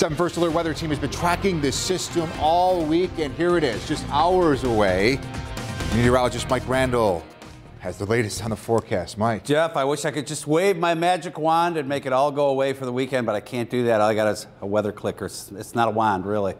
7 First Alert Weather Team has been tracking this system all week, and here it is, just hours away. Meteorologist Mike Randall has the latest on the forecast. Mike. Jeff, I wish I could just wave my magic wand and make it all go away for the weekend, but I can't do that. All I got is a weather clicker. It's not a wand, really.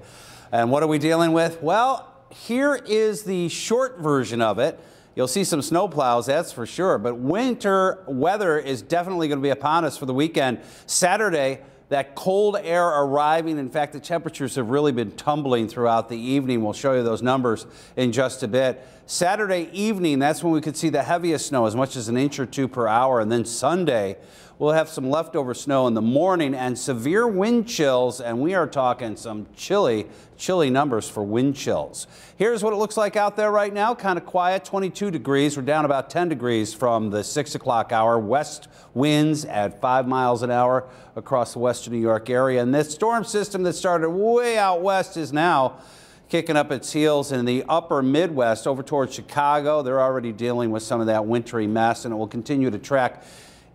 And what are we dealing with? Well, here is the short version of it. You'll see some snow plows, that's for sure, but winter weather is definitely going to be upon us for the weekend. Saturday, that cold air arriving. In fact, the temperatures have really been tumbling throughout the evening. We'll show you those numbers in just a bit. Saturday evening, that's when we could see the heaviest snow, as much as an inch or two per hour. And then Sunday, we'll have some leftover snow in the morning and severe wind chills, and we are talking some chilly numbers for wind chills. Here's what it looks like out there right now. Kind of quiet, 22 degrees. We're down about 10 degrees from the 6 o'clock hour. West winds at 5 miles an hour across the western New York area. And this storm system that started way out west is now kicking up its heels in the upper Midwest over towards Chicago. They're already dealing with some of that wintry mess, and it will continue to track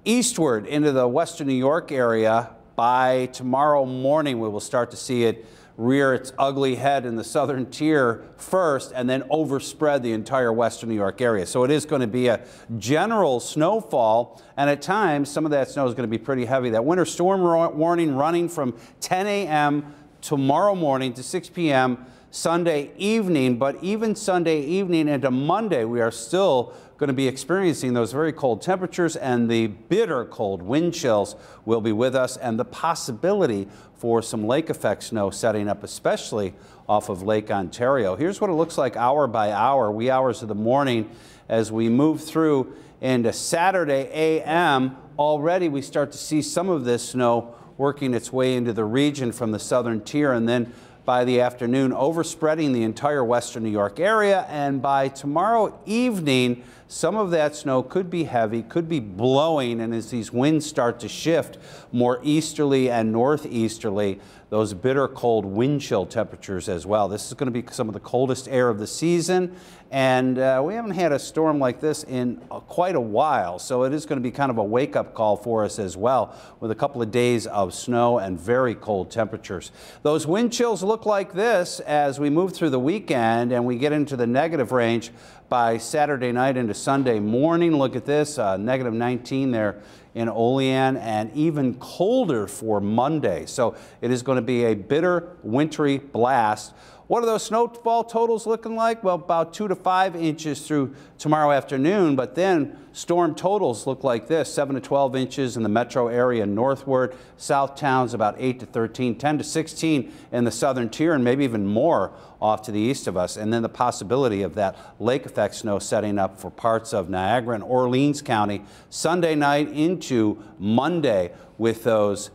eastward into the western New York area. By tomorrow morning, we will start to see it rear its ugly head in the southern tier first and then overspread the entire western New York area. So it is going to be a general snowfall, and at times some of that snow is going to be pretty heavy. That winter storm warning running from 10 a.m. tomorrow morning to 6 p.m. Sunday evening, but even Sunday evening into Monday, we are still going to be experiencing those very cold temperatures, and the bitter cold wind chills will be with us, and the possibility for some lake effect snow setting up, especially off of Lake Ontario. Here's what it looks like hour by hour, wee hours of the morning, as we move through into Saturday a.m. Already we start to see some of this snow working its way into the region from the southern tier, and then by the afternoon overspreading the entire western New York area. And by tomorrow evening, some of that snow could be heavy, could be blowing, and as these winds start to shift more easterly and northeasterly, those bitter cold wind chill temperatures as well. This is going to be some of the coldest air of the season, and we haven't had a storm like this in quite a while, so it is going to be kind of a wake-up call for us as well, with a couple of days of snow and very cold temperatures. Those wind chills look like this as we move through the weekend and we get into the negative range by Saturday night into Sunday morning. Look at this, negative 19 there in Olean, and even colder for Monday. So it is going to be a bitter, wintry blast. What are those snowfall totals looking like? Well, about 2 to 5 inches through tomorrow afternoon, but then storm totals look like this: 7 to 12 inches in the metro area northward. South towns about 8 to 13, 10 to 16 in the southern tier, and maybe even more off to the east of us. And then the possibility of that lake effect snow setting up for parts of Niagara and Orleans County Sunday night into Monday, with those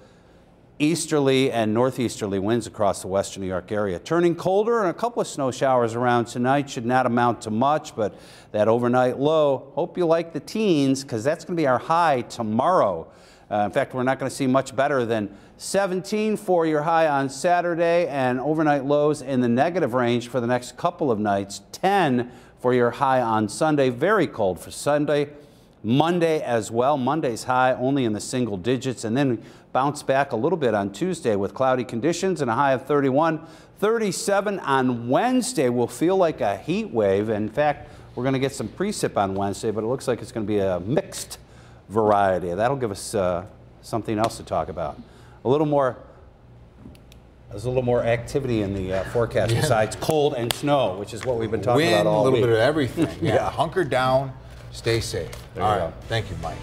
easterly and northeasterly winds across the western New York area. Turning colder, and a couple of snow showers around tonight should not amount to much, but that overnight low, hope you like the teens, because that's going to be our high tomorrow. In fact, we're not going to see much better than 17 for your high on Saturday, and overnight lows in the negative range for the next couple of nights. 10 for your high on Sunday. Very cold for Sunday. Monday as well. Monday's high only in the single digits, and then bounce back a little bit on Tuesday with cloudy conditions and a high of 31. 37 on Wednesday will feel like a heat wave. In fact, we're going to get some precip on Wednesday, but it looks like it's going to be a mixed variety. That'll give us something else to talk about. There's a little more activity in the forecast besides cold and snow, which is what we've been talking about all week. A little bit of everything. Yeah. Hunker down, stay safe. All right. Thank you, Mike.